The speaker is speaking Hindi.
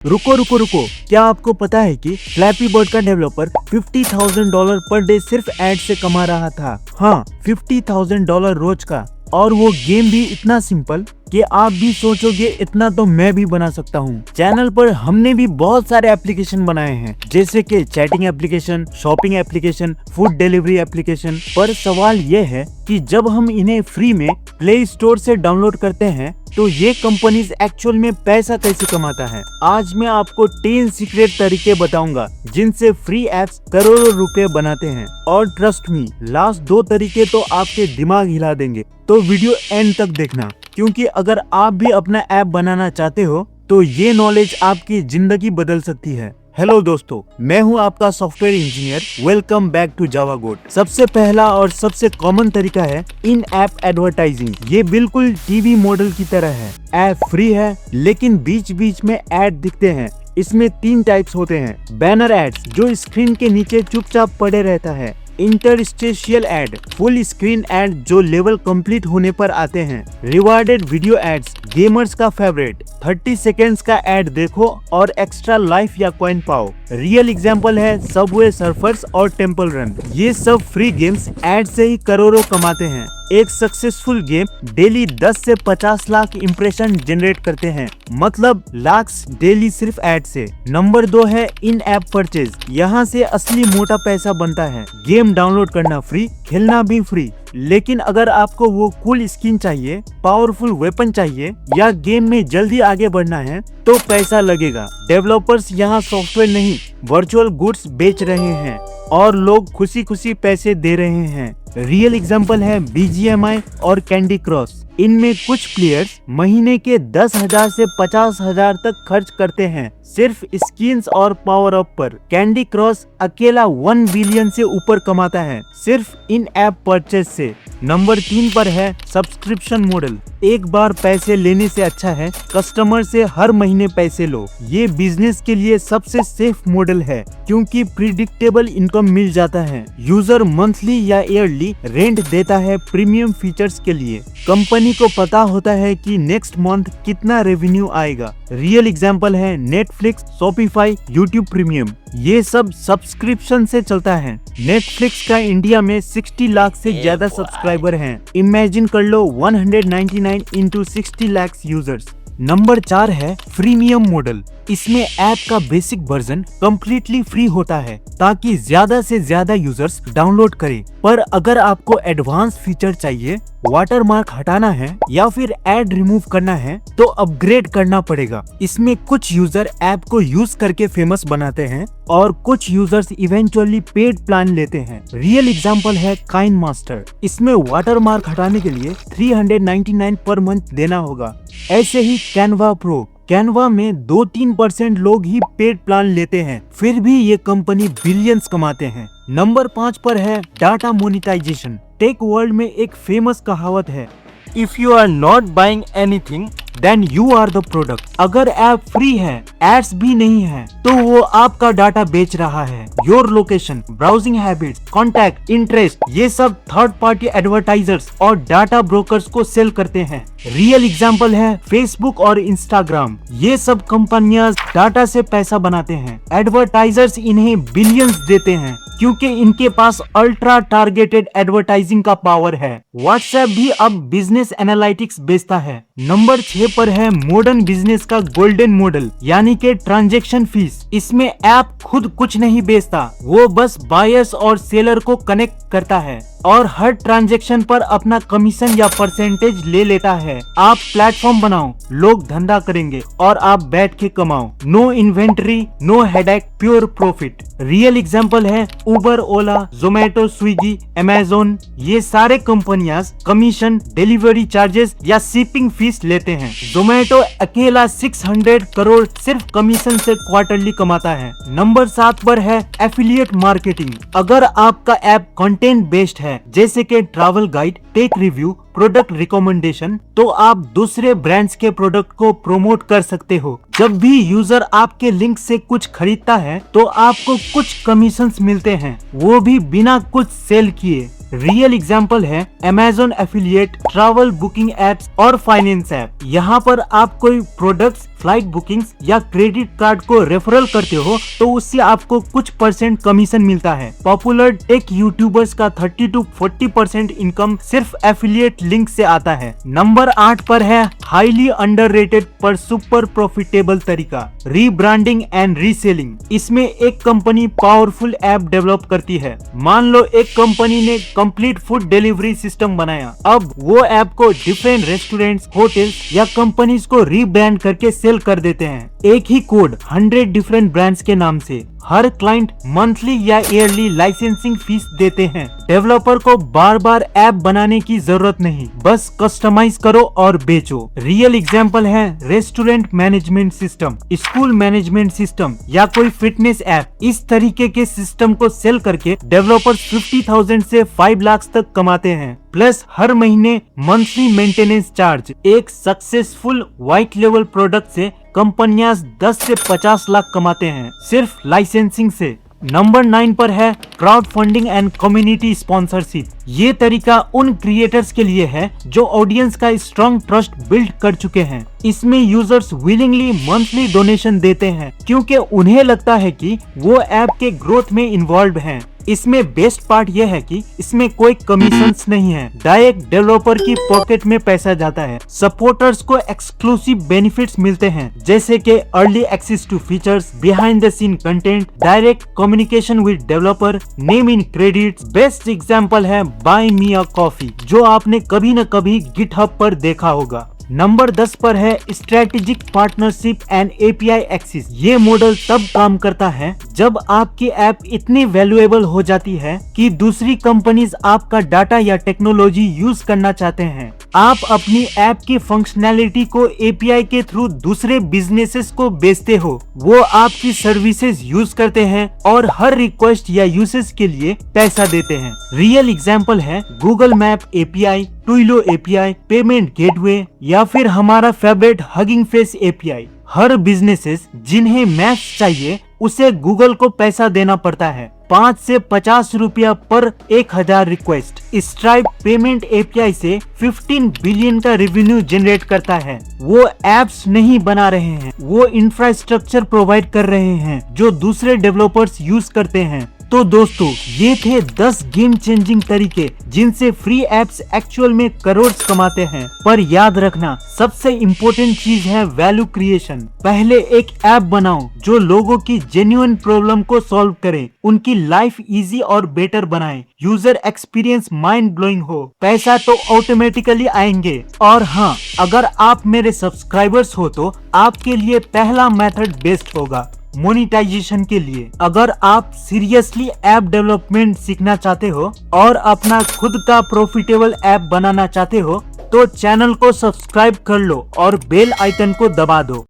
रुको रुको रुको, क्या आपको पता है कि फ्लैपी बर्ड का डेवलपर $50,000 पर डे सिर्फ एड से कमा रहा था। हाँ, $50,000 रोज का। और वो गेम भी इतना सिंपल कि आप भी सोचोगे इतना तो मैं भी बना सकता हूँ। चैनल पर हमने भी बहुत सारे एप्लीकेशन बनाए हैं, जैसे कि chatting application, shopping application, food delivery application. पर सवाल ये है कि जब हम इन्हें फ्री में प्ले स्टोर से डाउनलोड करते हैं तो ये कंपनीज एक्चुअल में पैसा कैसे कमाता है। आज मैं आपको 10 सीक्रेट तरीके बताऊंगा जिनसे फ्री एप्स करोड़ों रुपए बनाते हैं। और ट्रस्ट मी, लास्ट 2 तरीके तो आपके दिमाग हिला देंगे। तो वीडियो एंड तक देखना, क्योंकि अगर आप भी अपना ऐप बनाना चाहते हो तो ये नॉलेज आपकी जिंदगी बदल सकती है। हेलो दोस्तों, मैं हूं आपका software engineer. Welcome back to Java Goat. सबसे पहला और सबसे कॉमन तरीका है इन ऐप एडवर्टाइजिंग। ये बिल्कुल टीवी मॉडल की तरह है। ऐप फ्री है लेकिन बीच बीच में ऐड दिखते हैं। इसमें 3 टाइप्स होते हैं। बैनर एड्स, जो स्क्रीन के नीचे चुपचाप पड़े रहता है। Interstitial ad, full screen ad जो लेवल कंप्लीट होने पर आते हैं। रिवार्डेड वीडियो एड्स, गेमर्स का फेवरेट। 30 सेकेंड्स का एड देखो और एक्स्ट्रा लाइफ या कॉइन पाओ। रियल एग्जांपल है सबवे सर्फर्स और टेम्पल रन। ये सब फ्री गेम्स एड से ही करोड़ों कमाते हैं। एक सक्सेसफुल गेम डेली 10 से 50 लाख इंप्रेशन जनरेट करते हैं, मतलब लाख्स डेली सिर्फ एड से। नंबर 2 है इन ऐप परचेज। यहाँ से असली मोटा पैसा बनता है। गेम डाउनलोड करना फ्री, खेलना भी फ्री। लेकिन अगर आपको वो कूल स्किन चाहिए, पावरफुल वेपन चाहिए या गेम में जल्दी आगे बढ़ना है तो पैसा लगेगा। डेवलपर्स यहाँ सॉफ्टवेयर नहीं, वर्चुअल गुड्स बेच रहे हैं और लोग खुशी खुशी पैसे दे रहे हैं। रियल एग्जांपल है BGMI और कैंडी क्रश। इनमें कुछ प्लेयर्स महीने के 10,000 से 50,000 तक खर्च करते हैं सिर्फ स्किन्स और पावर अप पर। कैंडी क्रश अकेला 1 बिलियन से ऊपर कमाता है सिर्फ इन ऐप परचेज से। नंबर 3 पर है सब्सक्रिप्शन मॉडल। एक बार पैसे लेने से अच्छा है कस्टमर से हर महीने पैसे लो। ये बिजनेस के लिए सबसे सेफ मॉडल है क्योंकि प्रिडिक्टेबल इनकम मिल जाता है। यूजर मंथली या ईयरली रेंट देता है प्रीमियम फीचर्स के लिए। कंपनी को पता होता है कि नेक्स्ट मंथ कितना रेवेन्यू आएगा। रियल एग्जांपल है नेटफ्लिक्स, शॉपिफाई, यूट्यूब प्रीमियम। ये सब सब्सक्रिप्शन से चलता है। नेटफ्लिक्स का इंडिया में 60 लाख से ज्यादा सब्सक्राइबर हैं। इमेजिन कर लो 199 into 60 लाख यूजर्स। नंबर 4 है फ्रीमियम मॉडल। इसमें ऐप का बेसिक वर्जन कम्प्लीटली फ्री होता है ताकि ज्यादा से ज्यादा यूजर्स डाउनलोड करें। पर अगर आपको एडवांस फीचर चाहिए, वाटरमार्क हटाना है या फिर ऐड रिमूव करना है तो अपग्रेड करना पड़ेगा। इसमें कुछ यूजर ऐप को यूज करके फेमस बनाते हैं और कुछ यूजर्स इवेंचुअली पेड प्लान लेते हैं। रियल एग्जांपल है काइन मास्टर। इसमें वाटरमार्क हटाने के लिए 399 पर मंथ देना होगा। ऐसे ही कैनवा प्रो। कैनवा में 2-3% लोग ही पेड प्लान लेते हैं, फिर भी ये कंपनी बिलियंस कमाते हैं। नंबर 5 पर है डाटा मोनेटाइजेशन। टेक वर्ल्ड में एक फेमस कहावत है, if you are not buying anything then you are the product. अगर ऐप फ्री है, एड्स भी नहीं है, तो वो आपका डाटा बेच रहा है। Your location, browsing habits, contact, interest, ये सब थर्ड पार्टी एडवर्टाइजर्स और डाटा ब्रोकर्स को सेल करते हैं। रियल एग्जांपल है फेसबुक और इंस्टाग्राम। ये सब कंपनियां डाटा से पैसा बनाते हैं। एडवर्टाइजर्स इन्हें बिलियंस देते हैं क्योंकि इनके पास अल्ट्रा टारगेटेड एडवर्टाइजिंग का पावर है। व्हाट्सएप भी अब बिजनेस एनालिटिक्स बेचता है। नंबर 6 पर है मॉडर्न बिजनेस का गोल्डन मॉडल, यानी कि ट्रांजैक्शन फीस। इसमें ऐप खुद कुछ नहीं बेचता, वो बस बायर्स और सेलर को कनेक्ट करता है और हर ट्रांजैक्शन पर अपना कमीशन या परसेंटेज ले लेता है। आप प्लेटफॉर्म बनाओ, लोग धंधा करेंगे और आप बैठ के कमाओ। No inventory, no headache, pure profit. Real example है उबर, ओला, जोमेटो, स्विगी, अमेज़न। ये सारे कंपनियां कमीशन, डिलीवरी चार्जेस या शिपिंग फीस लेते हैं। जोमेटो अकेला 600 करोड़ सिर्फ कमीशन से क्वार्टरली कमाता है। नंबर 7 पर है एफिलिएट मार्केटिंग। अगर आपका ऐप कंटेंट बेस्ड है, जैसे कि travel guide, take review, product recommendation, तो आप दूसरे ब्रांड्स के प्रोडक्ट को प्रमोट कर सकते हो। जब भी यूजर आपके लिंक से कुछ खरीदता है तो आपको कुछ कमीशंस मिलते हैं, वो भी बिना कुछ सेल किए। रियल एग्जाम्पल है Amazon affiliate, travel booking apps और फाइनेंस ऐप। यहाँ पर आप कोई प्रोडक्ट्स, फ्लाइट बुकिंग्स या क्रेडिट कार्ड को रेफरल करते हो तो उससे आपको कुछ % कमीशन मिलता है। पॉपुलर टेक यूट्यूबर्स का 30 to 40% इनकम सिर्फ एफिलिएट लिंक से आता है। नंबर 8 पर है हाईली अंडररेटेड पर सुपर प्रॉफिटेबल तरीका, रीब्रांडिंग एंड रीसेलिंग। इसमें एक कंपनी पावरफुल ऐप डेवलप करती है। मान लो एक कंपनी ने कंप्लीट फूड डिलीवरी सिस्टम बनाया। अब वो ऐप को डिफरेंट रेस्टोरेंट्स, होटल्स या कंपनीज को रीब्रांड करके सेल कर देते हैं। एक ही कोड 100 डिफरेंट ब्रांड्स के नाम से। हर क्लाइंट मंथली या ईयरली लाइसेंसिंग फीस देते हैं। डेवलपर को बार बार ऐप बनाने की जरूरत नहीं, बस कस्टमाइज करो और बेचो। रियल एग्जांपल है restaurant management system, school management system या कोई फिटनेस ऐप। इस तरीके के सिस्टम को सेल करके डेवलपर्स 50,000 से 5 लाख तक कमाते हैं, प्लस हर महीने मंथली मेंटेनेंस चार्ज। एक सक्सेसफुल व्हाइट लेवल प्रोडक्ट से कंपनियां 10 से 50 लाख कमाते हैं सिर्फ लाइसेंसिंग से। नंबर 9 पर है crowd funding and community sponsorship. ये तरीका उन क्रिएटर्स के लिए है जो ऑडियंस का स्ट्रॉन्ग ट्रस्ट बिल्ड कर चुके हैं। इसमें यूजर्स विलिंगली मंथली डोनेशन देते हैं क्योंकि उन्हें लगता है कि वो ऐप के ग्रोथ में इन्वॉल्व हैं। इसमें बेस्ट पार्ट यह है कि इसमें कोई कमीशंस नहीं है, डायरेक्ट डेवलपर की पॉकेट में पैसा जाता है। सपोर्टर्स को एक्सक्लूसिव बेनिफिट्स मिलते हैं जैसे कि early access to features, behind the scene content, direct communication with developer, name in credits. Best example है बाय मी अ कॉफी, जो आपने कभी न कभी गिटहब पर देखा होगा। नंबर 10 पर है strategic partnership and API access. ये मॉडल तब काम करता है जब आपकी ऐप इतनी वैल्यूएबल हो जाती है कि दूसरी कंपनीज आपका डाटा या टेक्नोलॉजी यूज करना चाहते हैं। आप अपनी ऐप की फंक्शनैलिटी को API के थ्रू दूसरे बिजनेसेस को बेचते हो, वो आपकी सर्विसेज यूज करते हैं और हर रिक्वेस्ट या यूसेज के लिए पैसा देते हैं। रियल एग्जांपल है Google map API, ट्विलो API, payment gateway या फिर हमारा फेवरेट हगिंग फेस API। हर बिजनेसेस जिन्हें मैप्स चाहिए उसे गूगल को पैसा देना पड़ता है, 5 से 50 रुपया पर 1000 रिक्वेस्ट। स्ट्राइप पेमेंट API से 15 बिलियन का रेवेन्यू जनरेट करता है। वो एप्स नहीं बना रहे हैं, वो इंफ्रास्ट्रक्चर प्रोवाइड कर रहे हैं जो दूसरे डेवलपर्स यूज करते हैं। तो दोस्तों, ये थे 10 गेम चेंजिंग तरीके जिनसे फ्री एप्स एक्चुअल में करोड़ कमाते हैं। पर याद रखना, सबसे इम्पोर्टेंट चीज है वैल्यू क्रिएशन। पहले एक ऐप बनाओ जो लोगों की जेन्युइन प्रॉब्लम को सॉल्व करे, उनकी लाइफ इजी और बेटर बनाए, यूजर एक्सपीरियंस माइंड ब्लोइंग हो। पैसा तो ऑटोमेटिकली आएंगे। और हाँ, अगर आप मेरे सब्सक्राइबर्स हो तो आपके लिए पहला मेथड बेस्ट होगा मोनेटाइजेशन के लिए। अगर आप सीरियसली ऐप डेवलपमेंट सीखना चाहते हो और अपना खुद का प्रॉफिटेबल ऐप बनाना चाहते हो तो चैनल को सब्सक्राइब कर लो और बेल आइकन को दबा दो।